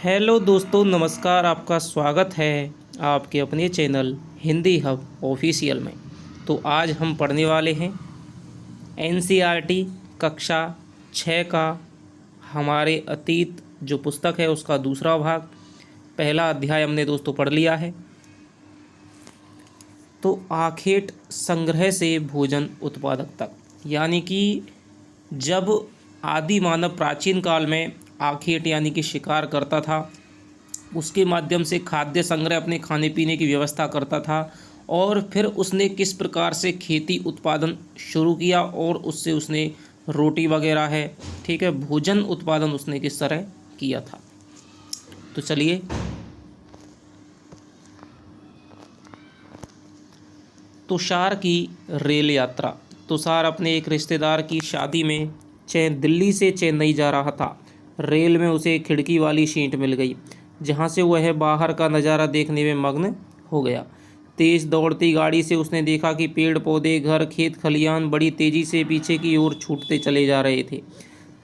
Hello दोस्तों, नमस्कार। आपका स्वागत है आपके अपने चैनल हिंदी हब ऑफिशियल में। तो आज हम पढ़ने वाले हैं एनसीईआरटी कक्षा 6 का हमारे अतीत जो पुस्तक है उसका दूसरा भाग। पहला अध्याय हमने दोस्तों पढ़ लिया है। तो आखेट संग्रह से भोजन उत्पादक तक, यानी कि जब आदि मानव प्राचीन काल में आखेट यानी कि शिकार करता था, उसके माध्यम से खाद्य संग्रह अपने खाने पीने की व्यवस्था करता था, और फिर उसने किस प्रकार से खेती उत्पादन शुरू किया और उससे उसने रोटी वगैरह है, ठीक है, भोजन उत्पादन उसने किस तरह किया था। तो चलिए, तुषार की रेल यात्रा। तुषार अपने एक रिश्तेदार की शादी में दिल्ली से चेन्नई जा रहा था। रेल में उसे खिड़की वाली सीट मिल गई, जहां से वह बाहर का नज़ारा देखने में मग्न हो गया। तेज़ दौड़ती गाड़ी से उसने देखा कि पेड़ पौधे, घर, खेत खलियान बड़ी तेज़ी से पीछे की ओर छूटते चले जा रहे थे।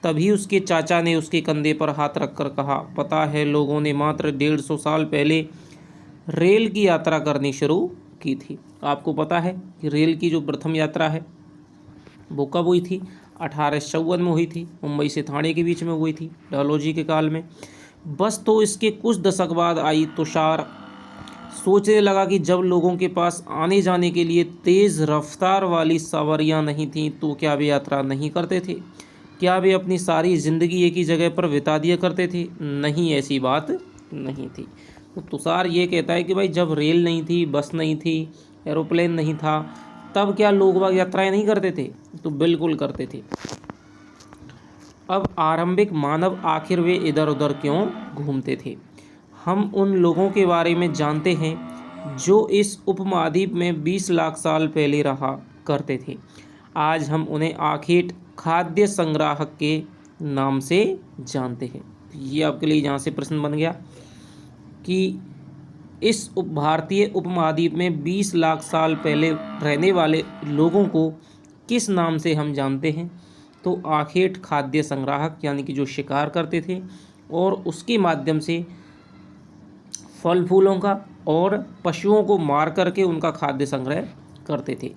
तभी उसके चाचा ने उसके कंधे पर हाथ रखकर कहा, पता है, लोगों ने मात्र 150 साल पहले रेल की यात्रा करनी शुरू की थी। आपको पता है कि रेल की जो प्रथम यात्रा है वो कब हुई थी? 1854 में हुई थी। मुंबई से ठाणे के बीच में हुई थी, डलहौजी के काल में। बस तो इसके कुछ दशक बाद आई। तुषार सोचने लगा कि जब लोगों के पास आने जाने के लिए तेज़ रफ्तार वाली सवारियां नहीं थीं, तो क्या वे यात्रा नहीं करते थे? क्या वे अपनी सारी ज़िंदगी एक ही जगह पर बिता दिया करते थे? नहीं, ऐसी बात नहीं थी। तो तुषार ये कहता है कि भाई, जब रेल नहीं थी, बस नहीं थी, एरोप्लेन नहीं था, तब क्या लोग वह यात्राएं नहीं करते थे? तो बिल्कुल करते थे। अब आरंभिक मानव आखिर वे इधर उधर क्यों घूमते थे? हम उन लोगों के बारे में जानते हैं जो इस उपमहाद्वीप में 20 लाख साल पहले रहा करते थे। आज हम उन्हें आखेट खाद्य संग्राहक के नाम से जानते हैं। ये आपके लिए यहाँ से प्रश्न बन गया कि इस भारतीय उपमहाद्वीप में 20 लाख साल पहले रहने वाले लोगों को किस नाम से हम जानते हैं? तो आखेट खाद्य संग्राहक, यानी कि जो शिकार करते थे और उसके माध्यम से फल फूलों का और पशुओं को मार करके उनका खाद्य संग्रह करते थे।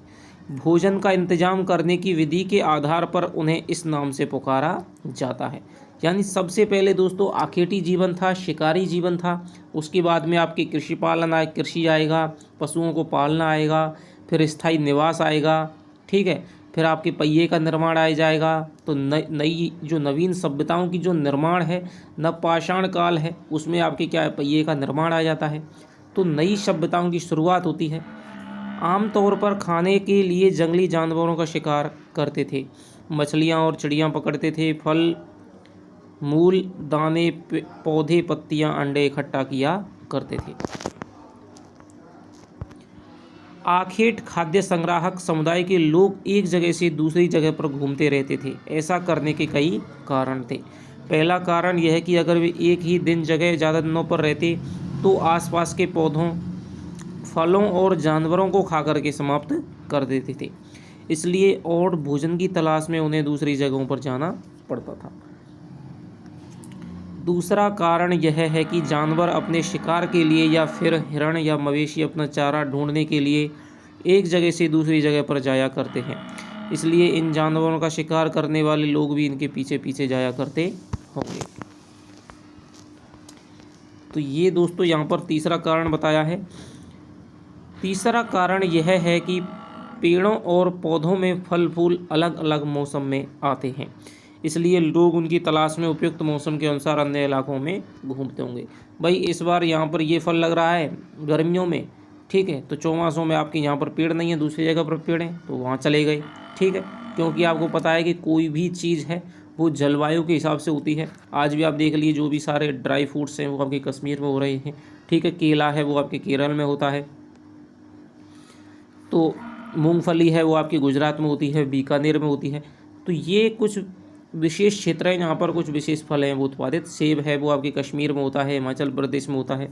भोजन का इंतजाम करने की विधि के आधार पर उन्हें इस नाम से पुकारा जाता है। यानी सबसे पहले दोस्तों आखेटी जीवन था, शिकारी जीवन था। उसके बाद में आपके कृषि पालन आए, कृषि आएगा, पशुओं को पालना आएगा, फिर स्थायी निवास आएगा, ठीक है, फिर आपके पहिए का निर्माण आ जाएगा। तो नई जो नवीन सभ्यताओं की जो निर्माण है, नवपाषाण काल है, उसमें आपके क्या है, पहिए का निर्माण आ जाता है। तो नई सभ्यताओं की शुरुआत होती है। आमतौर पर खाने के लिए जंगली जानवरों का शिकार करते थे, मछलियाँ और चिड़ियाँ पकड़ते थे, फल मूल दाने पौधे पत्तियाँ अंडे इकट्ठा किया करते थे। आखेट खाद्य संग्राहक समुदाय के लोग एक जगह से दूसरी जगह पर घूमते रहते थे। ऐसा करने के कई कारण थे। पहला कारण यह है कि अगर वे एक ही दिन जगह ज़्यादा दिनों पर रहते तो आसपास के पौधों, फलों और जानवरों को खा करके समाप्त कर देते थे, इसलिए और भोजन की तलाश में उन्हें दूसरी जगहों पर जाना पड़ता था। दूसरा कारण यह है कि जानवर अपने शिकार के लिए या फिर हिरण या मवेशी अपना चारा ढूंढने के लिए एक जगह से दूसरी जगह पर जाया करते हैं, इसलिए इन जानवरों का शिकार करने वाले लोग भी इनके पीछे पीछे जाया करते होंगे। तो ये दोस्तों यहाँ पर तीसरा कारण बताया है। तीसरा कारण यह है कि पेड़ों और पौधों में फल फूल अलग अलग मौसम में आते हैं, इसलिए लोग उनकी तलाश में उपयुक्त मौसम के अनुसार अन्य इलाकों में घूमते होंगे। भाई, इस बार यहाँ पर ये फल लग रहा है गर्मियों में, ठीक है, तो चौमासों में आपके यहाँ पर पेड़ नहीं है, दूसरी जगह पर पेड़ हैं, तो वहाँ चले गए, ठीक है, क्योंकि आपको पता है कि कोई भी चीज़ है वो जलवायु के हिसाब से होती है। आज भी आप देख लीजिए, जो भी सारे ड्राई फ्रूट्स हैं वो आपके कश्मीर में हो रहे हैं, ठीक है, केला है वो आपके केरल में होता है, तो मूंगफली है वो आपकी गुजरात में होती है, बीकानेर में होती है। तो ये कुछ विशेष क्षेत्र हैं, यहाँ पर कुछ विशेष फल हैं वो उत्पादित। सेब है वो आपके कश्मीर में होता है, हिमाचल प्रदेश में होता है।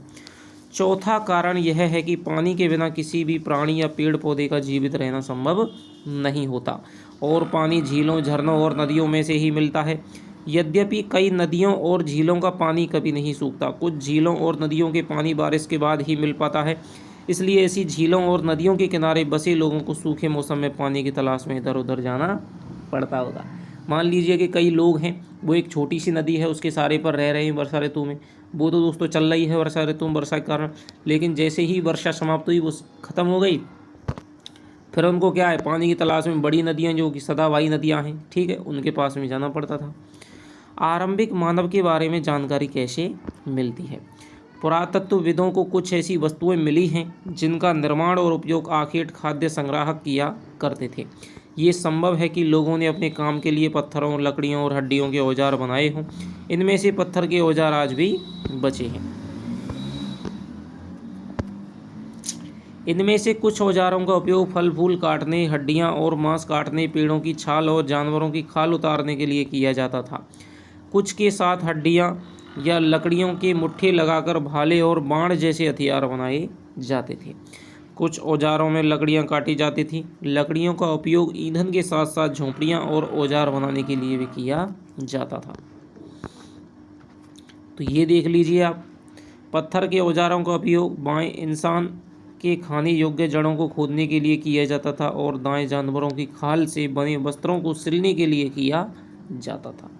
चौथा कारण यह है कि पानी के बिना किसी भी प्राणी या पेड़ पौधे का जीवित रहना संभव नहीं होता, और पानी झीलों, झरनों और नदियों में से ही मिलता है। यद्यपि कई नदियों और झीलों का पानी कभी नहीं सूखता। कुछ झीलों और नदियों के पानी बारिश के बाद ही मिल पाता है, इसलिए ऐसी झीलों और नदियों के किनारे बसे लोगों को सूखे मौसम में पानी की तलाश में इधर उधर जाना पड़ता होगा। मान लीजिए कि कई लोग हैं, वो एक छोटी सी नदी है उसके सहारे पर रह रहे हैं वर्षा ऋतु में, वो तो दोस्तों चल रही है वर्षा ऋतु में वर्षा के कारण, लेकिन जैसे ही वर्षा समाप्त हुई वो ख़त्म हो गई, फिर उनको क्या है, पानी की तलाश में बड़ी नदियाँ जो कि सदाबहार नदियाँ हैं, ठीक है, उनके पास में जाना पड़ता था। आरंभिक मानव के बारे में जानकारी कैसे मिलती है? पुरातत्वविदों को कुछ ऐसी वस्तुएं मिली हैं जिनका निर्माण और उपयोग आखेट खाद्य संग्राहक किया करते थे। ये संभव है कि लोगों ने अपने काम के लिए पत्थरों, लकड़ियों और हड्डियों के औजार बनाए हों। इनमें से पत्थर के औजार आज भी बचे हैं। इनमें से कुछ औजारों का उपयोग फल फूल काटने, हड्डियां और मांस काटने, पेड़ों की छाल और जानवरों की खाल उतारने के लिए किया जाता था। कुछ के साथ हड्डियां या लकड़ियों के मुट्ठे लगाकर भाले और बाण जैसे हथियार बनाए जाते थे। कुछ औजारों में लकड़ियां काटी जाती थीं। लकड़ियों का उपयोग ईंधन के साथ साथ झोंपड़ियां और औजार बनाने के लिए भी किया जाता था। तो ये देख लीजिए आप, पत्थर के औजारों का उपयोग बाएं इंसान के खाने योग्य जड़ों को खोदने के लिए किया जाता था और दाएं जानवरों की खाल से बने वस्त्रों को सिलने के लिए किया जाता था।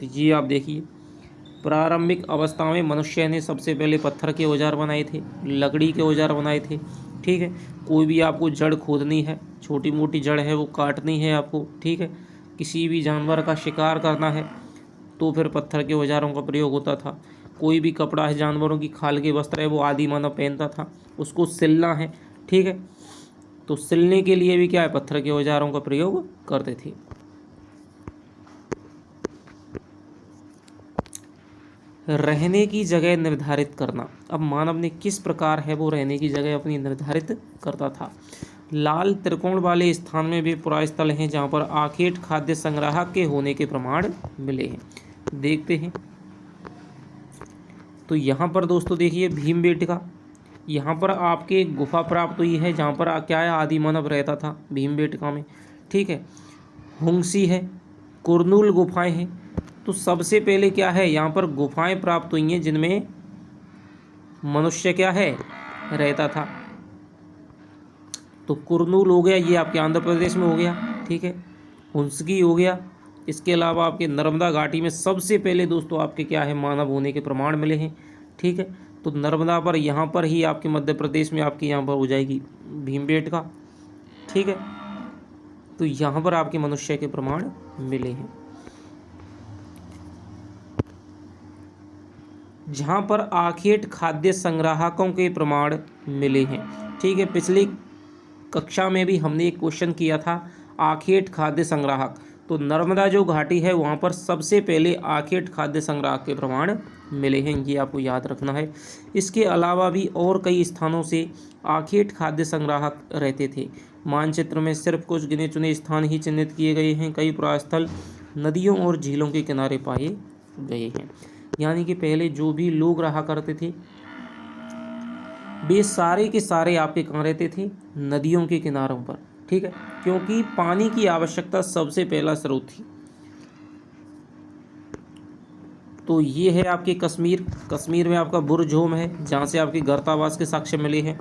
तो ये आप देखिए, प्रारंभिक अवस्था में मनुष्य ने सबसे पहले पत्थर के औजार बनाए थे, लकड़ी के औजार बनाए थे, ठीक है। कोई भी आपको जड़ खोदनी है, छोटी मोटी जड़ है वो काटनी है आपको, ठीक है, किसी भी जानवर का शिकार करना है तो फिर पत्थर के औजारों का प्रयोग होता था। कोई भी कपड़ा है, जानवरों की खाल के वस्त्र है, वो आदि मानव पहनता था, उसको सिलना है, ठीक है, तो सिलने के लिए भी क्या है, पत्थर के औजारों का प्रयोग करते थे। रहने की जगह निर्धारित करना। अब मानव ने किस प्रकार है वो रहने की जगह अपनी निर्धारित करता था। लाल त्रिकोण वाले स्थान में भी पुरास्थल हैं जहाँ पर आखेट खाद्य संग्राहक के होने के प्रमाण मिले हैं। देखते हैं, तो यहाँ पर दोस्तों देखिए भीमबेटका, यहाँ पर आपके गुफा प्राप्त हुई है जहाँ पर क्या है, आदि मानव रहता था भीमबेटका में, ठीक है। हुंगसी है, कुरनूल गुफाएं हैं। तो सबसे पहले क्या है, यहाँ पर गुफाएं प्राप्त हुई हैं जिनमें मनुष्य क्या है, रहता था। तो कुरनूल हो गया, ये आपके आंध्र प्रदेश में हो गया, ठीक है। हुंसकी हो गया। इसके अलावा आपके नर्मदा घाटी में सबसे पहले दोस्तों आपके क्या है, मानव होने के प्रमाण मिले हैं, ठीक है। तो नर्मदा पर यहाँ पर ही आपके मध्य प्रदेश में आपके यहाँ पर हो जाएगी भीमबेटका, ठीक है। तो यहाँ पर आपके मनुष्य के प्रमाण मिले हैं। जहाँ पर आखेट खाद्य संग्राहकों के प्रमाण मिले हैं, ठीक है। पिछली कक्षा में भी हमने एक क्वेश्चन किया था आखेट खाद्य संग्राहक, तो नर्मदा जो घाटी है वहाँ पर सबसे पहले आखेट खाद्य संग्राहक के प्रमाण मिले हैं, ये आपको याद रखना है। इसके अलावा भी और कई स्थानों से आखेट खाद्य संग्राहक रहते थे। मानचित्र में सिर्फ कुछ गिने चुने स्थान ही चिन्हित किए गए हैं। कई पुरास्थल नदियों और झीलों के किनारे पाए गए हैं। यानी कि पहले जो भी लोग रहा करते थे वे सारे के सारे आपके कहाँ रहते थे, नदियों के किनारों पर, ठीक है, क्योंकि पानी की आवश्यकता सबसे पहला स्रोत थी। तो ये है आपके कश्मीर, कश्मीर में आपका बुरझोम है जहाँ से आपके गर्तावास के साक्ष्य मिले हैं।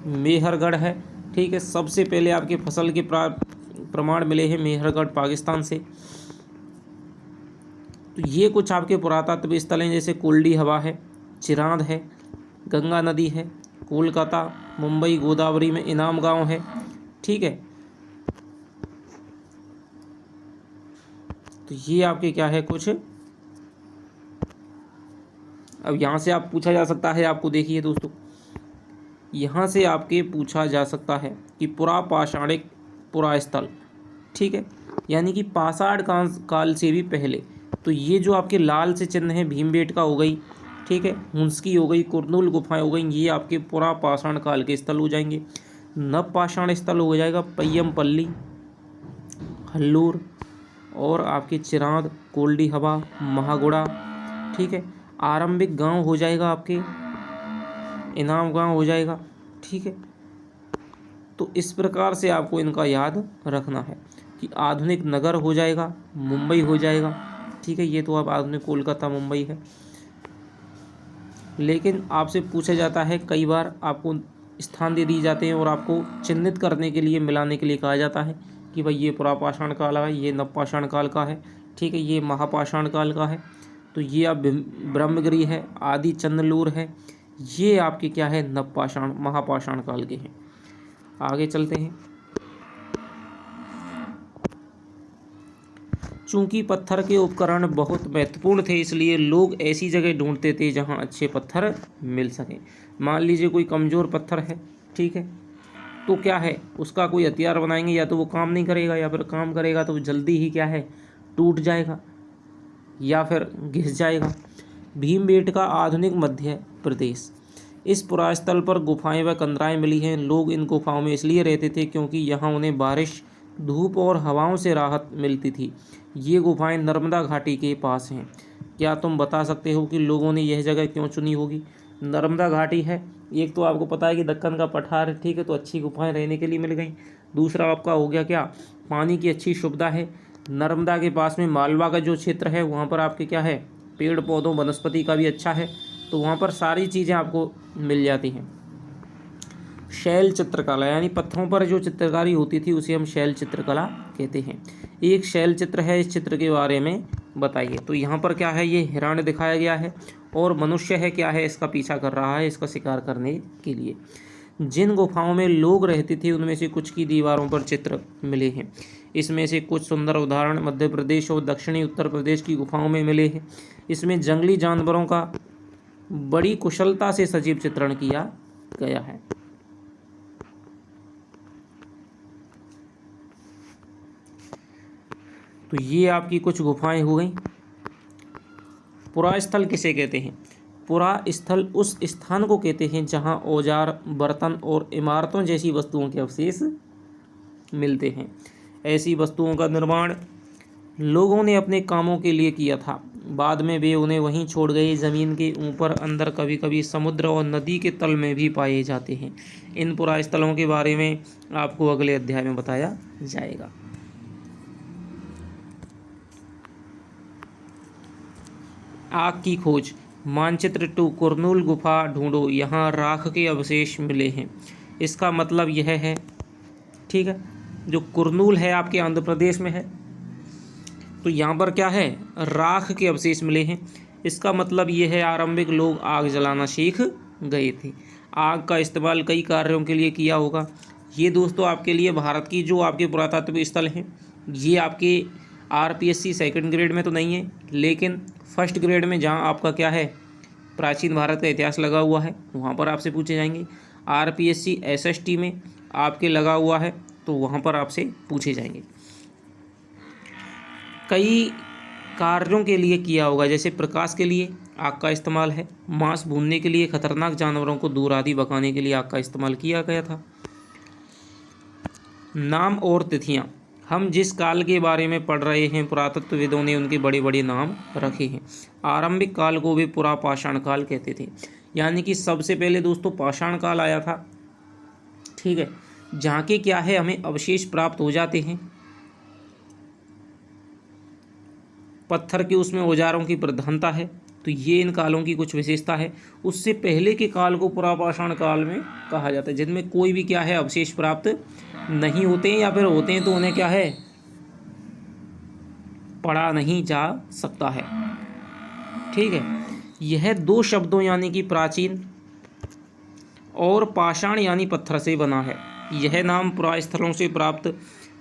मेहरगढ़ है, ठीक है, सबसे पहले आपके फसल के प्रमाण मिले हैं मेहरगढ़ पाकिस्तान से। तो ये कुछ आपके पुरातत्व स्थल हैं, जैसे कोल्डी हवा है, चिरांद है, गंगा नदी है, कोलकाता, मुंबई गोदावरी में इनाम गांव है, ठीक है। तो ये आपके क्या है कुछ। अब यहाँ से आप पूछा जा सकता है, आपको देखिए दोस्तों, यहाँ से आपके पूछा जा सकता है कि पुरापाषाणिक पुरास्थल, ठीक है, यानी कि पाषाण काल से भी पहले। तो ये जो आपके लाल से चिन्ह है, भीमबेटका हो गई, ठीक है, हुंसकी हो गई, कुरनूल गुफाएं हो गई, ये आपके पुरापाषाण काल के स्थल हो जाएंगे। नवपाषाण स्थल हो जाएगा पय्यमपल्ली, हल्लूर और आपके चिरांद, कोल्डी हवा, महागुड़ा, ठीक है। आरंभिक गांव हो जाएगा आपके इनाम गांव हो जाएगा, ठीक है। तो इस प्रकार से आपको इनका याद रखना है कि आधुनिक नगर हो जाएगा मुंबई हो जाएगा, ठीक है, ये तो अब आधुनिक कोलकाता मुंबई है। लेकिन आपसे पूछा जाता है, कई बार आपको स्थान दे दिए जाते हैं और आपको चिन्हित करने के लिए, मिलाने के लिए कहा जाता है कि भाई ये पुरापाषाण काल है, ये नवपाषाण काल का है, ठीक है, ये महापाषाण काल का है। तो ये अब ब्रह्मगिरी है, आदि चंद्रलूर है, ये आपके क्या है, नवपाषाण महापाषाण काल के हैं। आगे चलते हैं। चूंकि पत्थर के उपकरण बहुत महत्वपूर्ण थे, इसलिए लोग ऐसी जगह ढूंढते थे जहां अच्छे पत्थर मिल सकें। मान लीजिए कोई कमज़ोर पत्थर है, ठीक है, तो क्या है, उसका कोई हथियार बनाएंगे, या तो वो काम नहीं करेगा, या फिर काम करेगा तो जल्दी ही क्या है, टूट जाएगा या फिर घिस जाएगा। भीमबेटका आधुनिक मध्य प्रदेश। इस पुरास्थल पर गुफाएं व कंदराएं मिली हैं। लोग इन गुफाओं में इसलिए रहते थे क्योंकि यहाँ उन्हें बारिश, धूप और हवाओं से राहत मिलती थी। ये गुफाएं नर्मदा घाटी के पास हैं। क्या तुम बता सकते हो कि लोगों ने यह जगह क्यों चुनी होगी? नर्मदा घाटी है, एक तो आपको पता है कि दक्कन का पठार है, ठीक है, तो अच्छी गुफाएं रहने के लिए मिल गई। दूसरा आपका हो गया क्या, पानी की अच्छी सुविधा है। नर्मदा के पास में मालवा का जो क्षेत्र है वहाँ पर आपके क्या है, पेड़ पौधों वनस्पति का भी अच्छा है, तो वहाँ पर सारी चीज़ें आपको मिल जाती हैं। शैल चित्रकला, यानी पत्थरों पर जो चित्रकारी होती थी उसे हम शैल चित्रकला कहते हैं। एक शैल चित्र है, इस चित्र के बारे में बताइए। तो यहाँ पर क्या है, ये हिरण दिखाया गया है और मनुष्य है, क्या है, इसका पीछा कर रहा है इसका शिकार करने के लिए। जिन गुफाओं में लोग रहते थे उनमें से कुछ की दीवारों पर चित्र मिले हैं। इसमें से कुछ सुंदर उदाहरण मध्य प्रदेश और दक्षिणी उत्तर प्रदेश की गुफाओं में मिले हैं। इसमें जंगली जानवरों का बड़ी कुशलता से सजीव चित्रण किया गया है। तो ये आपकी कुछ गुफाएं हो गई। पुरास्थल किसे कहते हैं? पुरास्थल उस स्थान को कहते हैं जहां औजार, बर्तन और इमारतों जैसी वस्तुओं के अवशेष मिलते हैं। ऐसी वस्तुओं का निर्माण लोगों ने अपने कामों के लिए किया था, बाद में वे उन्हें वहीं छोड़ गए। ज़मीन के ऊपर, अंदर, कभी कभी समुद्र और नदी के तल में भी पाए जाते हैं। इन पुरास्थलों के बारे में आपको अगले अध्याय में बताया जाएगा। आग की खोज। मानचित्र 2, कुरनूल गुफा ढूंढो, यहाँ राख के अवशेष मिले हैं। इसका मतलब यह है, ठीक है, जो कुरनूल है आपके आंध्र प्रदेश में है, तो यहाँ पर क्या है, राख के अवशेष मिले हैं। इसका मतलब ये है आरंभिक लोग आग जलाना सीख गए थे। आग का इस्तेमाल कई कार्यों के लिए किया होगा। ये दोस्तों आपके लिए भारत की जो आपके पुरातत्व स्थल हैं, ये आपके आरपीएससी सेकंड ग्रेड में तो नहीं है, लेकिन फर्स्ट ग्रेड में जहाँ आपका क्या है, प्राचीन भारत का इतिहास लगा हुआ है, वहाँ पर आपसे पूछे जाएंगे। आरपीएससी एसएसटी में आपके लगा हुआ है, तो वहाँ पर आपसे पूछे जाएंगे। कई कार्यों के लिए किया होगा, जैसे प्रकाश के लिए आग का इस्तेमाल है, मांस भूनने के लिए, खतरनाक जानवरों को दूर आदि भगाने के लिए आग का इस्तेमाल किया गया था। नाम और तिथियां। हम जिस काल के बारे में पढ़ रहे हैं, पुरातत्वविदों ने उनके बड़े बड़े नाम रखे हैं। आरंभिक काल को वे पुरापाषाण काल कहते थे, यानी कि सबसे पहले दोस्तों पाषाण काल आया था, ठीक है, जहाँ के क्या है, हमें अवशेष प्राप्त हो जाते हैं। पत्थर के उसमें औजारों की प्रधानता है, तो ये इन कालों की कुछ विशेषता है। उससे पहले के काल को पुरापाषाण काल में कहा जाता है, जिनमें कोई भी क्या है, अवशेष प्राप्त नहीं होते हैं, या फिर होते हैं तो उन्हें क्या है, पढ़ा नहीं जा सकता है, ठीक है। यह दो शब्दों यानी कि प्राचीन और पाषाण यानी पत्थर से बना है। यह नाम पुरास्थलों से प्राप्त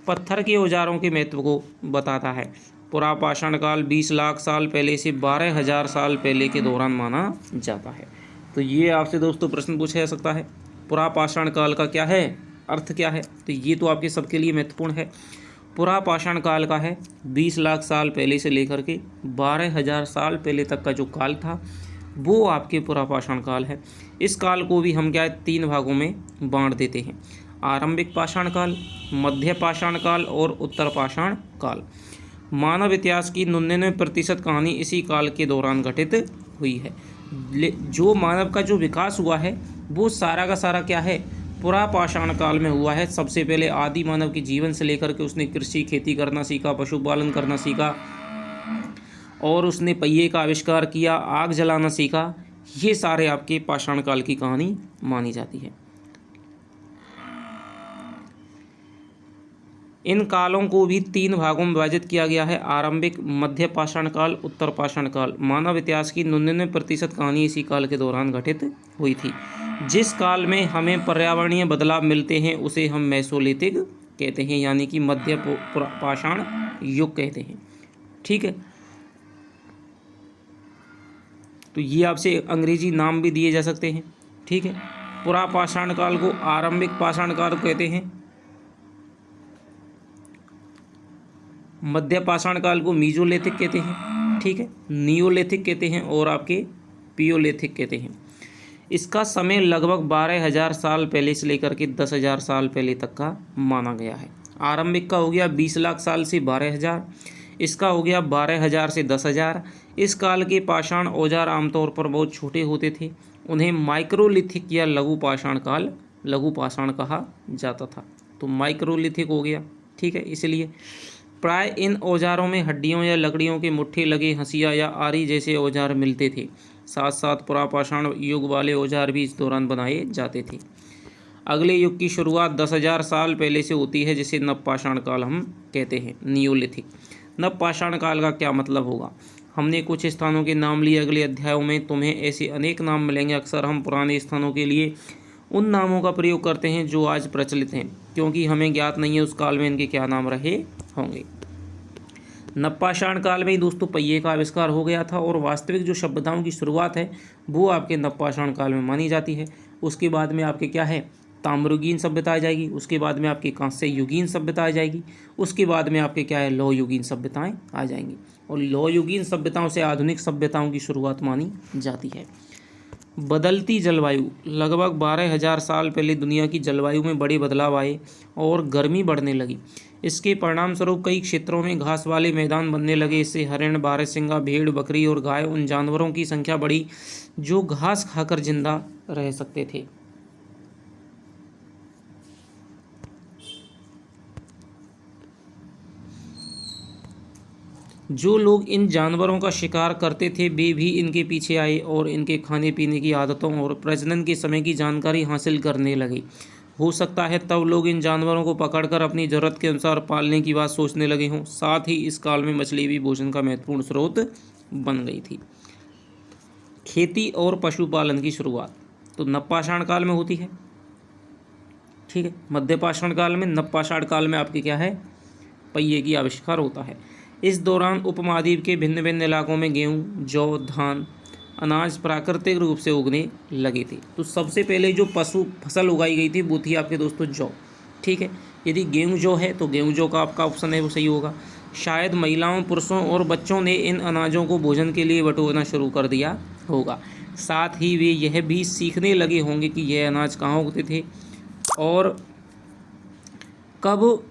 पत्थर के औजारों के महत्व को बताता है। पुरापाषाण काल 20 लाख साल पहले से 12,000 साल पहले के दौरान माना जाता है। तो ये आपसे दोस्तों प्रश्न पूछा जा सकता है, पुरापाषाण काल का क्या है, अर्थ क्या है? तो ये तो आपके सबके लिए महत्वपूर्ण है। पुरापाषाण काल का है 20 लाख साल पहले से लेकर के 12,000 साल पहले तक का जो काल था, वो आपके पुरापाषाण काल है। इस काल को भी हम क्या है, 3 भागों में बांट देते हैं: आरंभिक पाषाण काल, मध्य पाषाण काल और उत्तर पाषाण काल। मानव इतिहास की 99% कहानी इसी काल के दौरान घटित हुई है। जो मानव का जो विकास हुआ है वो सारा का सारा क्या है, पुरापाषाण काल में हुआ है। सबसे पहले आदि मानव के जीवन से लेकर के उसने कृषि खेती करना सीखा, पशुपालन करना सीखा, और उसने पहिए का आविष्कार किया, आग जलाना सीखा। ये सारे आपके पाषाण काल की कहानी मानी जाती है। इन कालों को भी 3 भागों में विभाजित किया गया है, आरंभिक, मध्य पाषाण काल, उत्तर पाषाण काल। मानव इतिहास की 99% कहानी इसी काल के दौरान घटित हुई थी। जिस काल में हमें पर्यावरणीय बदलाव मिलते हैं उसे हम मेसोलिथिक कहते हैं, यानी कि मध्य पाषाण युग कहते हैं। ठीक है, तो ये आपसे अंग्रेजी नाम भी दिए जा सकते हैं। ठीक है, पुरा पाषाण काल को आरंभिक पाषाण काल कहते हैं, मध्य पाषाण काल को मीजोलिथिक कहते हैं। ठीक है, नियोलिथिक कहते हैं और आपके पियोलिथिक कहते हैं। इसका समय लगभग 12,000 साल पहले से लेकर के 10,000 साल पहले तक का माना गया है। आरंभिक का हो गया 20 लाख साल से 12,000, इसका हो गया 12,000 से 10,000। इस काल के पाषाण औजार आमतौर पर बहुत छोटे होते थे, उन्हें माइक्रोलिथिक या लघु पाषाण कहा जाता था। तो माइक्रोलिथिक हो गया। ठीक है, इसलिए प्राय इन औजारों में हड्डियों या लकड़ियों के मुट्ठे लगे हंसिया या आरी जैसे औजार मिलते थे। साथ साथ पुरापाषाण युग वाले औजार भी इस दौरान बनाए जाते थे। अगले युग की शुरुआत 10,000 साल पहले से होती है, जिसे नवपाषाण काल हम कहते हैं, नियोलिथिक। नवपाषाण काल का क्या मतलब होगा? हमने कुछ स्थानों के नाम लिए, अगले अध्यायों में तुम्हें ऐसे अनेक नाम मिलेंगे। अक्सर हम पुराने स्थानों के लिए उन नामों का प्रयोग करते हैं जो आज प्रचलित हैं, क्योंकि हमें ज्ञात नहीं है उस काल में इनके क्या नाम रहे होंगे। नवपाषाण काल में ही दोस्तों पहिए का आविष्कार हो गया था और वास्तविक जो सभ्यताओं की शुरुआत है वो आपके नवपाषाण काल में मानी जाती है। उसके बाद में आपके क्या है, ताम्रयुगीन सभ्यता आ जाएगी। उसके बाद में आपकी कांस्य युगीन सभ्यता आ जाएगी। उसके बाद में आपके क्या है, लौह युगीन सभ्यताएं आ जाएंगी और लौह युगीन सभ्यताओं से आधुनिक सभ्यताओं की शुरुआत मानी जाती है। बदलती जलवायु, लगभग 12,000 साल पहले दुनिया की जलवायु में बड़े बदलाव आए और गर्मी बढ़ने लगी। इसके परिणाम स्वरूप कई क्षेत्रों में घास वाले मैदान बनने लगे। इससे हरिण, बारहसिंगा, भेड़, बकरी और गाय उन जानवरों की संख्या बढ़ी जो घास खाकर जिंदा रह सकते थे। जो लोग इन जानवरों का शिकार करते थे वे भी इनके पीछे आए और इनके खाने पीने की आदतों और प्रजनन के समय की जानकारी हासिल करने लगे। हो सकता है तब लोग इन जानवरों को पकड़कर अपनी ज़रूरत के अनुसार पालने की बात सोचने लगे हों। साथ ही इस काल में मछली भी भोजन का महत्वपूर्ण स्रोत बन गई थी। खेती और पशुपालन की शुरुआत तो नवपाषाण काल में होती है। ठीक है, मध्य पाषाण काल में, नवपाषाण काल में आपके क्या है, पहिए की आविष्कार होता है। इस दौरान उपमहाद्वीप के भिन्न भिन्न इलाकों में गेहूँ, जौ, धान, अनाज प्राकृतिक रूप से उगने लगे थे। तो सबसे पहले जो फसल उगाई गई थी वो थी आपके दोस्तों जौ। ठीक है, यदि गेहूँ जौ है तो गेहूँ जौ का आपका ऑप्शन है वो सही होगा। शायद महिलाओं, पुरुषों और बच्चों ने इन अनाजों को भोजन के लिए बटोरना शुरू कर दिया होगा। साथ ही वे यह भी सीखने लगे होंगे कि यह अनाज कहाँ उगते थे और कब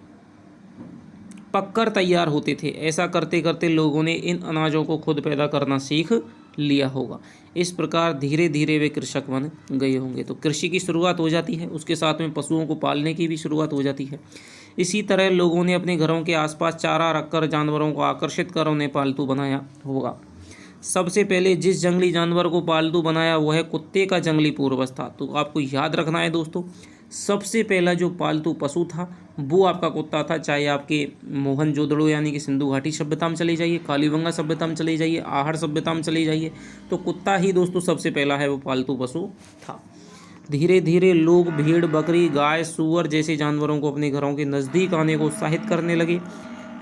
पककर तैयार होते थे। ऐसा करते करते लोगों ने इन अनाजों को खुद पैदा करना सीख लिया होगा। इस प्रकार धीरे धीरे वे कृषक बन गए होंगे। तो कृषि की शुरुआत हो जाती है, उसके साथ में पशुओं को पालने की भी शुरुआत हो जाती है। इसी तरह लोगों ने अपने घरों के आसपास चारा रखकर जानवरों को आकर्षित कर उन्हें पालतू बनाया होगा। सबसे पहले जिस जंगली जानवर को पालतू बनाया वह कुत्ते का जंगली पूर्वज था। तो आपको याद रखना है दोस्तों, सबसे पहला जो पालतू पशु था वो आपका कुत्ता था। चाहे आपके मोहनजोदड़ो यानी कि सिंधु घाटी सभ्यता में चले जाइए, कालीबंगा सभ्यता में चले जाइए, आहड़ सभ्यता में चले जाइए, तो कुत्ता ही दोस्तों सबसे पहला है वो पालतू पशु था। धीरे धीरे लोग भेड़, बकरी, गाय, सूअर जैसे जानवरों को अपने घरों के नज़दीक आने को उत्साहित करने लगे।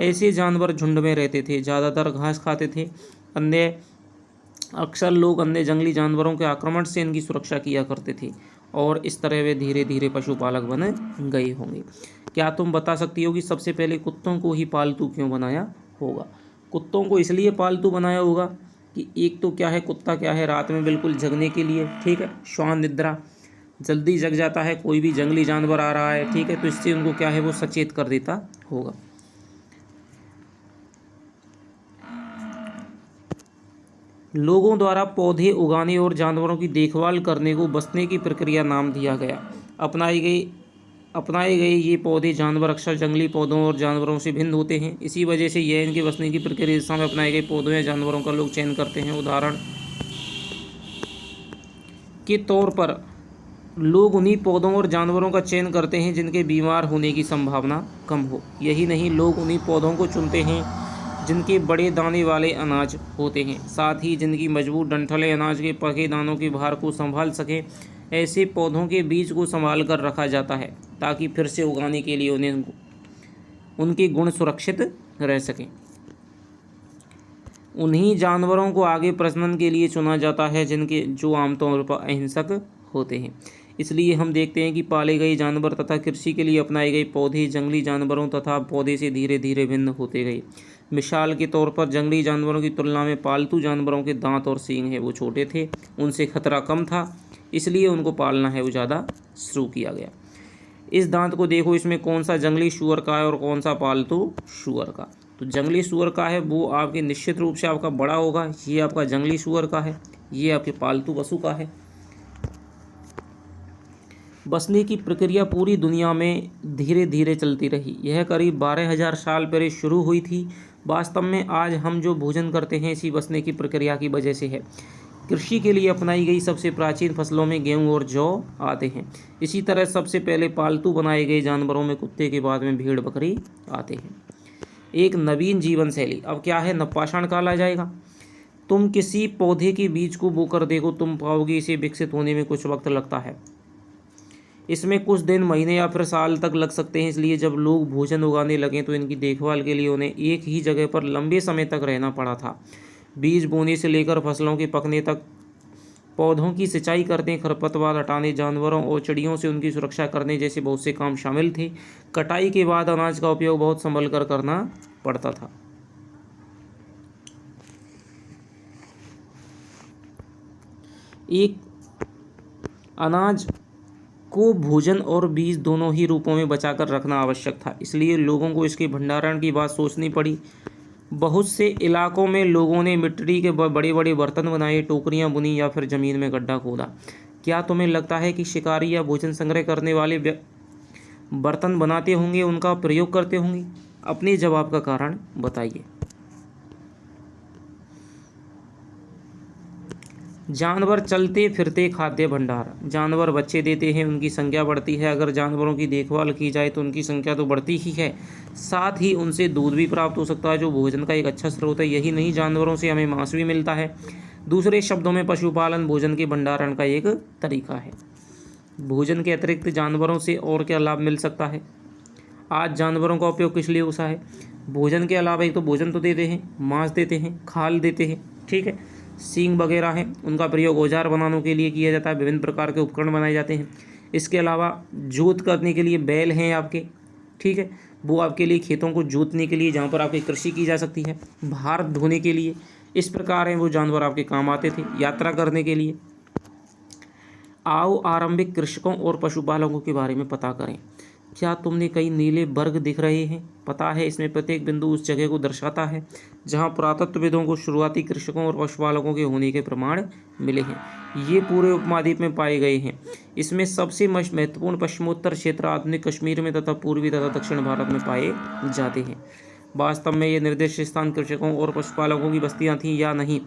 ऐसे जानवर झुंड में रहते थे, ज़्यादातर घास खाते थे। अक्सर लोग अन्य जंगली जानवरों के आक्रमण से इनकी सुरक्षा किया करते थे और इस तरह वे धीरे धीरे पशुपालक बन गए होंगे। क्या तुम बता सकती हो कि सबसे पहले कुत्तों को ही पालतू क्यों बनाया होगा? कुत्तों को इसलिए पालतू बनाया होगा कि एक तो क्या है, कुत्ता क्या है, रात में बिल्कुल जगने के लिए, ठीक है, श्वान निद्रा, जल्दी जग जाता है। कोई भी जंगली जानवर आ रहा है, ठीक है, तो इससे उनको क्या है वो सचेत कर देता होगा। लोगों द्वारा पौधे उगाने और जानवरों की देखभाल करने को बसने की प्रक्रिया नाम दिया गया। अपनाए गए ये पौधे जानवर अक्सर जंगली पौधों और जानवरों से भिन्न होते हैं। इसी वजह से यह इनके बसने की प्रक्रिया दिशा में अपनाए गए पौधों या जानवरों का लोग चयन करते हैं। उदाहरण के तौर पर लोग उन्हीं पौधों और जानवरों का चयन करते हैं जिनके बीमार होने की संभावना कम हो। यही नहीं, लोग उन्हीं पौधों को चुनते हैं जिनके बड़े दाने वाले अनाज होते हैं, साथ ही जिनकी मजबूत डंठलें अनाज के पके दानों के भार को संभाल सकें। ऐसे पौधों के बीज को संभाल कर रखा जाता है ताकि फिर से उगाने के लिए उन्हें उनके गुण सुरक्षित रह सकें। उन्हीं जानवरों को आगे प्रजनन के लिए चुना जाता है जो आमतौर पर अहिंसक होते हैं। इसलिए हम देखते हैं कि पाले गए जानवर तथा कृषि के लिए अपनाए गए पौधे जंगली जानवरों तथा पौधे से धीरे धीरे भिन्न होते गए। मिसाल के तौर पर जंगली जानवरों की तुलना में पालतू जानवरों के दांत और सींग है वो छोटे थे, उनसे खतरा कम था, इसलिए उनको पालना है वो ज़्यादा शुरू किया गया। इस दांत को देखो, इसमें कौन सा जंगली सूअर का है और कौन सा पालतू सूअर का। तो जंगली सूअर का है वो आपके निश्चित रूप से आपका बड़ा होगा, ये आपका जंगली सूअर का है, ये आपके पालतू पशु का है। बसने की प्रक्रिया पूरी दुनिया में धीरे धीरे चलती रही। यह करीब 12,000 साल पहले शुरू हुई थी। वास्तव में आज हम जो भोजन करते हैं इसी बसने की प्रक्रिया की वजह से है। कृषि के लिए अपनाई गई सबसे प्राचीन फसलों में गेहूं और जौ आते हैं। इसी तरह सबसे पहले पालतू बनाए गए जानवरों में कुत्ते के बाद में भेड़ बकरी आते हैं। एक नवीन जीवन शैली, अब क्या है, नवपाषाण काल आ जाएगा। तुम किसी पौधे के बीज को बोकर देखो, तुम पाओगे इसे विकसित होने में कुछ वक्त लगता है। इसमें कुछ दिन, महीने या फिर साल तक लग सकते हैं। इसलिए जब लोग भोजन उगाने लगे तो इनकी देखभाल के लिए उन्हें एक ही जगह पर लंबे समय तक रहना पड़ा था। बीज बोने से लेकर फसलों के पकने तक, पौधों की सिंचाई करने, खरपतवार हटाने, जानवरों और चिड़ियों से उनकी सुरक्षा करने जैसे बहुत से काम शामिल थे। कटाई के बाद अनाज का उपयोग बहुत संभल कर करना पड़ता था। एक अनाज को भोजन और बीज दोनों ही रूपों में बचाकर रखना आवश्यक था, इसलिए लोगों को इसके भंडारण की बात सोचनी पड़ी। बहुत से इलाकों में लोगों ने मिट्टी के बड़े बड़े बर्तन बनाए, टोकरियां बुनी या फिर ज़मीन में गड्ढा खोदा। क्या तुम्हें लगता है कि शिकारी या भोजन संग्रह करने वाले बर्तन बनाते होंगे, उनका प्रयोग करते होंगे? अपने जवाब का कारण बताइए। जानवर चलते फिरते खाद्य भंडार। जानवर बच्चे देते हैं, उनकी संख्या बढ़ती है। अगर जानवरों की देखभाल की जाए तो उनकी संख्या तो बढ़ती ही है, साथ ही उनसे दूध भी प्राप्त हो सकता है जो भोजन का एक अच्छा स्रोत है। यही नहीं, जानवरों से हमें मांस भी मिलता है। दूसरे शब्दों में पशुपालन भोजन के भंडारण का एक तरीका है। भोजन के अतिरिक्त जानवरों से और क्या लाभ मिल सकता है? आज जानवरों का उपयोग किस लिए होता है? भोजन के अलावा एक तो भोजन तो देते हैं, मांस देते हैं, खाल देते हैं, ठीक है, सींग वगैरह हैं, उनका प्रयोग औजार बनाने के लिए किया जाता है, विभिन्न प्रकार के उपकरण बनाए जाते हैं। इसके अलावा जोत करने के लिए बैल हैं आपके, ठीक है, वो आपके लिए खेतों को जोतने के लिए, जहाँ पर आपकी कृषि की जा सकती है। भार ढोने के लिए, इस प्रकार हैं वो जानवर आपके काम आते थे। यात्रा करने के लिए। आओ आरंभिक कृषकों और पशुपालकों के बारे में पता करें। क्या तुमने कई नीले वर्ग दिख रहे हैं? पता है, इसमें प्रत्येक बिंदु उस जगह को दर्शाता है जहां पुरातत्वविदों को शुरुआती कृषकों और पशुपालकों के होने के प्रमाण मिले हैं। ये पूरे उपमहाद्वीप में पाए गए हैं। इसमें सबसे महत्वपूर्ण पश्चिमोत्तर क्षेत्र आधुनिक कश्मीर में तथा पूर्वी तथा दक्षिण भारत में पाए जाते हैं। वास्तव में ये निर्दिष्ट स्थान कृषकों और पशुपालकों की बस्तियां थीं या नहीं,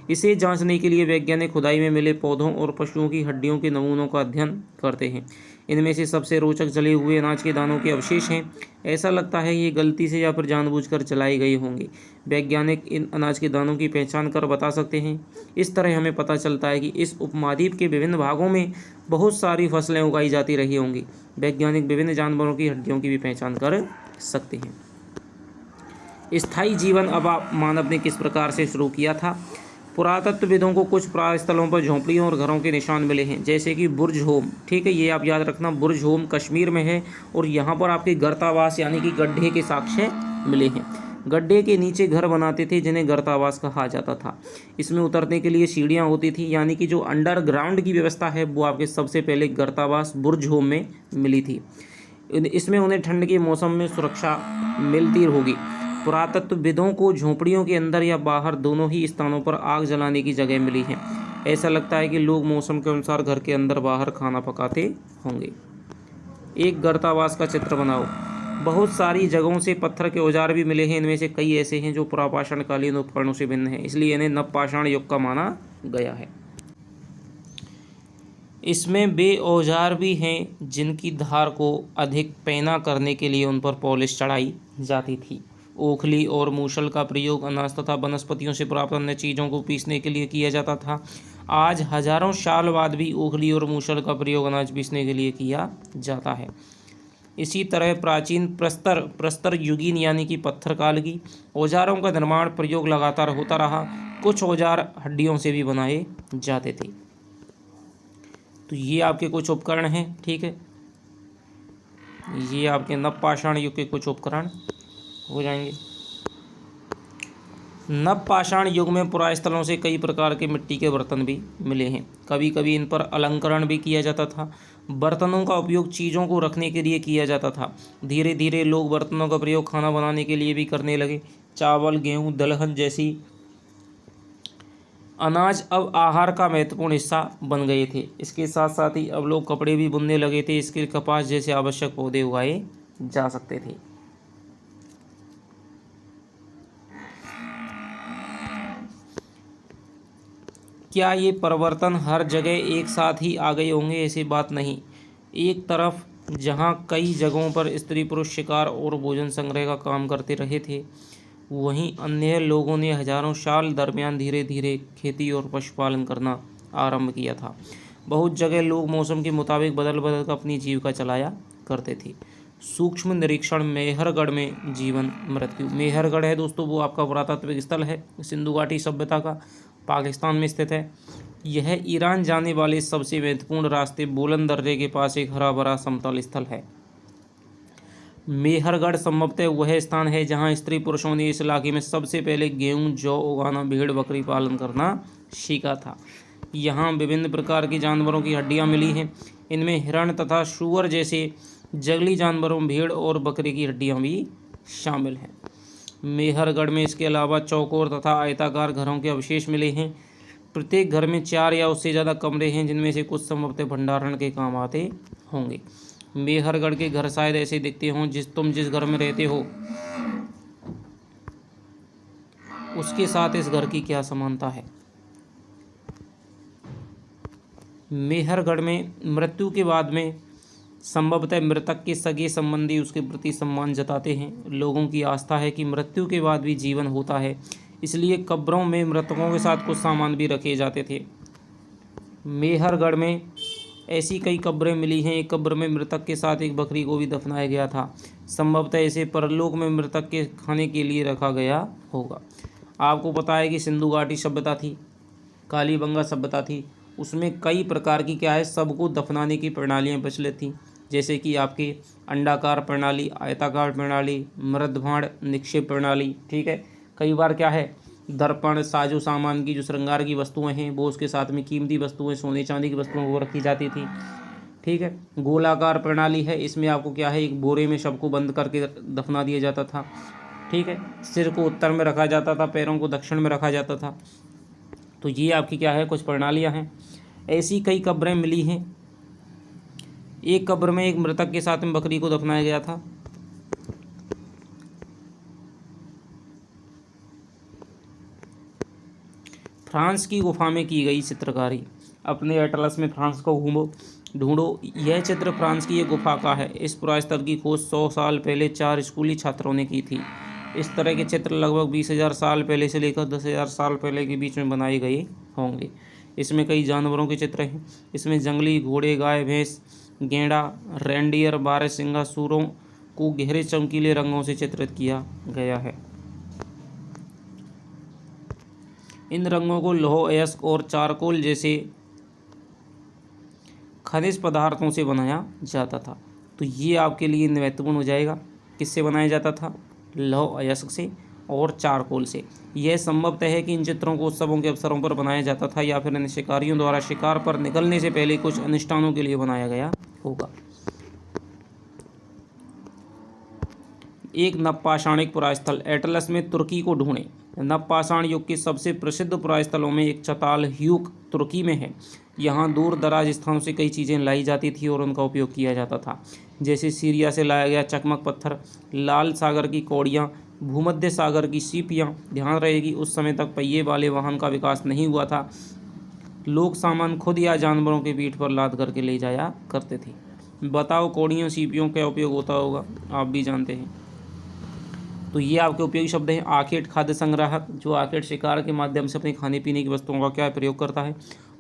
इसे जांचने के लिए वैज्ञानिक खुदाई में मिले पौधों और पशुओं की हड्डियों के नमूनों का अध्ययन करते हैं। इनमें से सबसे रोचक जले हुए अनाज के दानों के अवशेष हैं। ऐसा लगता है ये गलती से या फिर जानबूझकर जलाए गए होंगे। वैज्ञानिक इन अनाज के दानों की पहचान कर बता सकते हैं। इस तरह हमें पता चलता है कि इस उपमहाद्वीप के विभिन्न भागों में बहुत सारी फसलें उगाई जाती रही होंगी। वैज्ञानिक विभिन्न जानवरों की हड्डियों की भी पहचान कर सकते हैं। स्थायी जीवन अब मानव ने किस प्रकार से शुरू किया था? पुरातत्वविदों को कुछ स्थलों पर झोंपड़ियों और घरों के निशान मिले हैं, जैसे कि बुर्ज होम, ठीक है, ये आप याद रखना, बुर्ज होम कश्मीर में है। और यहाँ पर आपके गर्तावास यानी कि गड्ढे के साक्ष्य मिले हैं। गड्ढे के नीचे घर बनाते थे जिन्हें गर्तावास कहा जाता था। इसमें उतरने के लिए सीढ़ियाँ होती थी, यानी कि जो अंडरग्राउंड की व्यवस्था है वो आपके सबसे पहले गर्तावास बुर्ज होम में मिली थी। इसमें उन्हें ठंड के मौसम में सुरक्षा मिलती होगी। पुरातत्वविदों को झोंपड़ियों के अंदर या बाहर दोनों ही स्थानों पर आग जलाने की जगह मिली है। ऐसा लगता है कि लोग मौसम के अनुसार घर के अंदर बाहर खाना पकाते होंगे। एक गर्तावास का चित्र बनाओ। बहुत सारी जगहों से पत्थर के औजार भी मिले हैं। इनमें से कई ऐसे हैं जो पुरापाषाणकालीन उपकरणों से भिन्न हैं, इसलिए इन्हें नवपाषाण युग का माना गया है। इसमें वे औजार भी हैं जिनकी धार को अधिक पैना करने के लिए उन पर पॉलिश चढ़ाई जाती थी। ओखली और मूसल का प्रयोग अनाज तथा वनस्पतियों से प्राप्त अन्य चीज़ों को पीसने के लिए किया जाता था। आज हजारों साल बाद भी ओखली और मूसल का प्रयोग अनाज पीसने के लिए किया जाता है। इसी तरह प्राचीन प्रस्तर युगीन यानी कि पत्थर काल की औजारों का निर्माण प्रयोग लगातार होता रहा। कुछ औजार हड्डियों से भी बनाए जाते थे। तो ये आपके कुछ उपकरण हैं, ठीक है। ये आपके नवपाषाण युग के कुछ उपकरण हो जाएंगे। नवपाषाण युग में पुरास्थलों से कई प्रकार के मिट्टी के बर्तन भी मिले हैं। कभी कभी इन पर अलंकरण भी किया जाता था। बर्तनों का उपयोग चीज़ों को रखने के लिए किया जाता था। धीरे धीरे लोग बर्तनों का प्रयोग खाना बनाने के लिए भी करने लगे। चावल, गेहूँ, दलहन जैसी अनाज अब आहार का महत्वपूर्ण हिस्सा बन गए थे। इसके साथ साथ ही अब लोग कपड़े भी बुनने लगे थे। इसके कपास जैसे आवश्यक पौधे उगाए जा सकते थे। क्या ये परिवर्तन हर जगह एक साथ ही आ गए होंगे? ऐसी बात नहीं। एक तरफ जहाँ कई जगहों पर स्त्री पुरुष शिकार और भोजन संग्रह का काम करते रहे थे, वहीं अन्य लोगों ने हजारों साल दरमियान धीरे धीरे खेती और पशुपालन करना आरंभ किया था। बहुत जगह लोग मौसम के मुताबिक बदल बदल कर अपनी जीविका चलाया करते थे। सूक्ष्म निरीक्षण मेहरगढ़ में जीवन मृत्यु। मेहरगढ़ है दोस्तों वो आपका पुरातात्विक स्थल है सिंधु घाटी सभ्यता का, पाकिस्तान में स्थित है। यह ईरान जाने वाले सबसे महत्वपूर्ण रास्ते बोलन दर्रे के पास एक हरा भरा समतल स्थल है। मेहरगढ़ संभवतः वह स्थान है जहां स्त्री पुरुषों ने इस इलाके में सबसे पहले गेहूं, जौ उगाना, भेड़ बकरी पालन करना सीखा था। यहाँ विभिन्न प्रकार के जानवरों की हड्डियाँ मिली हैं। इनमें हिरण तथा सूअर जैसे जंगली जानवरों, भेड़ और बकरी की हड्डियाँ भी शामिल हैं। मेहरगढ़ में इसके अलावा चौकोर तथा आयताकार घरों के अवशेष मिले हैं। प्रत्येक घर में 4 या उससे ज़्यादा कमरे हैं, जिनमें से कुछ संभवतः भंडारण के काम आते होंगे। मेहरगढ़ के घर शायद ऐसे दिखते हों तुम जिस घर में रहते हो उसके साथ इस घर की क्या समानता है। मेहरगढ़ में मृत्यु के बाद में संभवतः मृतक के सगे संबंधी उसके प्रति सम्मान जताते हैं। लोगों की आस्था है कि मृत्यु के बाद भी जीवन होता है, इसलिए कब्रों में मृतकों के साथ कुछ सामान भी रखे जाते थे। मेहरगढ़ में ऐसी कई कब्रें मिली हैं। एक कब्र में मृतक के साथ एक बकरी को भी दफनाया गया था। संभवतः इसे परलोक में मृतक के खाने के लिए रखा गया होगा। आपको पता है कि सिंधु घाटी सभ्यता थी, कालीबंगा सभ्यता थी, उसमें कई प्रकार की क्या है सबको दफनाने की प्रणालियाँ प्रचलित थीं, जैसे कि आपके अंडाकार प्रणाली, आयताकार प्रणाली, मृदभांड निक्षेप प्रणाली। ठीक है, कई बार क्या है दर्पण, साजो सामान की जो श्रृंगार की वस्तुएं हैं वो, उसके साथ में कीमती वस्तुएं, सोने चांदी की वस्तुएं वो रखी जाती थी। ठीक है, गोलाकार प्रणाली है, इसमें आपको क्या है एक बोरे में शव को बंद करके दफना दिया जाता था। ठीक है, सिर को उत्तर में रखा जाता था, पैरों को दक्षिण में रखा जाता था। तो ये आपकी क्या है कुछ प्रणालियाँ हैं। ऐसी कई कब्रें मिली हैं। एक कब्र में एक मृतक के साथ में बकरी को दफनाया गया था। फ्रांस की गुफा में की गई चित्रकारी। अपने एटलस में फ्रांस को ढूंढो। यह चित्र फ्रांस की एक गुफा का है। इस पुरास्थल की खोज 100 साल पहले 4 स्कूली छात्रों ने की थी। इस तरह के चित्र लगभग 20,000 साल पहले से लेकर 10,000 साल पहले के बीच में बनाए गए होंगे। इसमें कई जानवरों के चित्र हैं। इसमें जंगली घोड़े, गाय, भैंस, गैंडा, रेंडियर, बारहसिंगा सूरों को गहरे चमकीले रंगों से चित्रित किया गया है। इन रंगों को लौह अयस्क और चारकोल जैसे खनिज पदार्थों से बनाया जाता था। तो ये आपके लिए महत्वपूर्ण हो जाएगा। किससे बनाया जाता था? लौह अयस्क से और चारकोल से। यह संभवतः है कि इन चित्रों को उत्सवों के अवसरों पर बनाया जाता था या फिर इन शिकारियों द्वारा शिकार पर निकलने से पहले कुछ अनुष्ठानों के लिए बनाया गया होगा। एक नवपाषाणिक पुरास्थल। एटलस में तुर्की को ढूंढें। नवपाषाण युग के सबसे प्रसिद्ध पुरास्थलों में एक चतालह्यूक तुर्की में है। यहाँ दूर दराज स्थानों से कई चीज़ें लाई जाती थी और उनका उपयोग किया जाता था। जैसे सीरिया से लाया गया चकमक पत्थर, लाल सागर की कौड़ियाँ, भूमध्य सागर की सीपियाँ। ध्यान रहेगी उस समय तक पहिए वाले वाहन का विकास नहीं हुआ था। लोग सामान खुद या जानवरों के पीठ पर लाद करके ले जाया करते थे। बताओ कौड़ियों सीपियों का उपयोग होता होगा, आप भी जानते हैं। तो ये आपके उपयोगी शब्द हैं। आखेट खाद्य संग्राहक, जो आखेट शिकार के माध्यम से अपने खाने पीने की वस्तुओं का क्या प्रयोग करता है।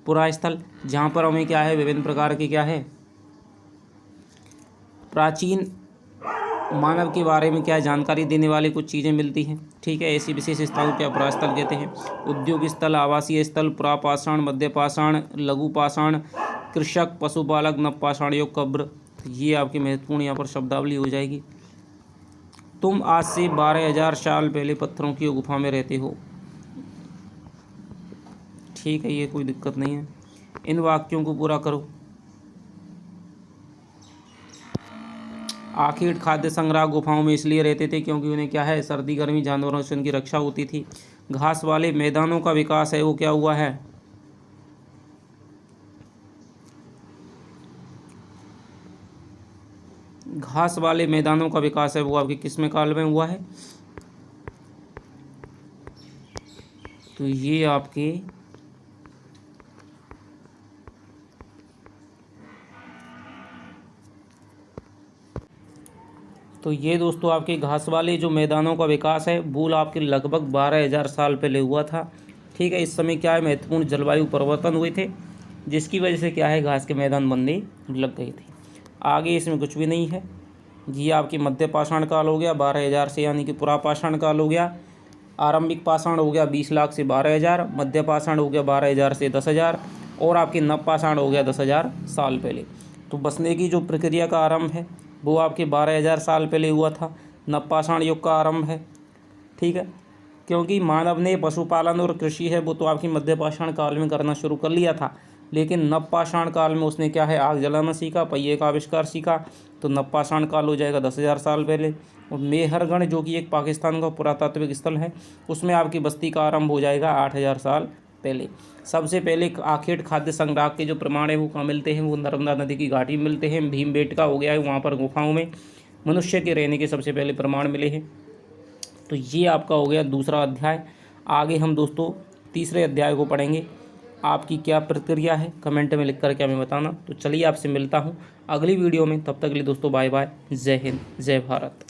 पुरास्थल, जहाँ पर हमें क्या है विभिन्न प्रकार के क्या है प्राचीन मानव के बारे में क्या जानकारी देने वाली कुछ चीज़ें मिलती हैं। ठीक है, ऐसी विशेष स्थानों को क्या पुरास्थल कहते हैं। उद्योग स्थल, आवासीय स्थल, पुरापाषाण, मध्यपाषाण, लघु पाषाण, कृषक, पशुपालक, नवपाषाण युग, कब्र। ये आपकी महत्वपूर्ण यहाँ पर शब्दावली हो जाएगी। तुम आज से 12,000 साल पहले पत्थरों की गुफा में रहते हो। ठीक है, ये कोई दिक्कत नहीं है। इन वाक्यों को पूरा करो। आखिर खाद्य संग्रह गुफाओं में इसलिए रहते थे क्योंकि उन्हें क्या है सर्दी गर्मी जानवरों से उनकी रक्षा होती थी। घास वाले मैदानों का विकास है वो क्या हुआ है। घास वाले मैदानों का विकास है वो आपके किसमें काल में हुआ है। तो ये आपके दोस्तों आपके घास वाले जो मैदानों का विकास है वो आपके लगभग 12,000 साल पहले हुआ था। ठीक है, इस समय क्या है महत्वपूर्ण जलवायु परिवर्तन हुए थे जिसकी वजह से क्या है घास के मैदान बनने लग गए थे। आगे इसमें कुछ भी नहीं है। ये आपकी मध्य पाषाण काल हो गया 12,000 से, यानी कि पुरापाषाण काल हो गया। आरंभिक पाषाण हो गया 20 लाख से 12,000, मध्य पाषाण हो गया 12,000 से 10,000 और आपके नव पाषाण हो गया 10,000 साल पहले। तो बसने की जो प्रक्रिया का आरंभ है वो आपके 12,000 साल पहले हुआ था। नवपाषाण युग का आरंभ है। ठीक है, क्योंकि मानव ने पशुपालन और कृषि है वो तो आपकी मध्य पाषाण काल में करना शुरू कर लिया था, लेकिन नवपाषाण काल में उसने क्या है आग जलाना सीखा, पहिए का आविष्कार सीखा। तो नवपाषाण काल हो जाएगा 10,000 साल पहले। और मेहरगढ़ जो कि एक पाकिस्तान का पुरातात्विक स्थल है उसमें आपकी बस्ती का आरंभ हो जाएगा 8,000 साल पहले। सबसे पहले आखेट खाद्य संग्रह के जो प्रमाण है वो कहाँ मिलते हैं, वो नर्मदा नदी की घाटी में मिलते हैं। भीमबेटका हो गया है, वहाँ पर गुफाओं में मनुष्य के रहने के सबसे पहले प्रमाण मिले हैं। तो ये आपका हो गया दूसरा अध्याय। आगे हम दोस्तों तीसरे अध्याय को पढ़ेंगे। आपकी क्या प्रतिक्रिया है कमेंट में लिख करके हमें बताना। तो चलिए आपसे मिलता हूँ अगली वीडियो में, तब तक के लिए दोस्तों बाय बाय, जय हिंद, जय भारत।